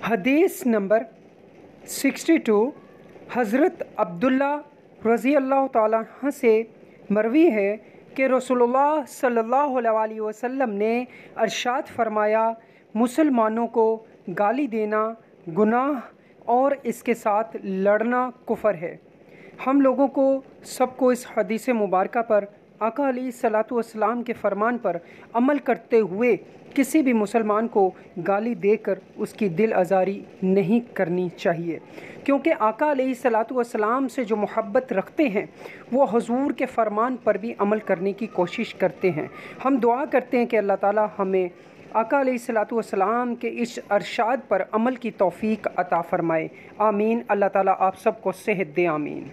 हदीस नंबर 62 हज़रत अब्दुल्ला रज़ी अल्लाह ताला अन्हु से मरवी है कि रसूलुल्लाह सल्लल्लाहु अलैहि वसल्लम ने इरशाद फरमाया, मुसलमानों को गाली देना गुनाह और इसके साथ लड़ना कुफ़र है। हम लोगों को सबको इस हदीस मुबारका पर आका अलैहिस्सलातु वस्सलाम के फ़रमान पर अमल करते हुए किसी भी मुसलमान को गाली देकर उसकी दिल आज़ारी नहीं करनी चाहिए, क्योंकि आका अलैहिस्सलातु वस्सलाम से जो मोहब्बत रखते हैं वो हुज़ूर के फ़रमान पर भी अमल करने की कोशिश करते हैं। हम दुआ करते हैं कि अल्लाह ताला हमें आका अलैहिस्सलातु वस्सलाम के इस इरशाद पर अमल की तौफ़ीक अता फ़रमाए। आमीन। अल्लाह ताला आप सबको सेहत दे। आमीन।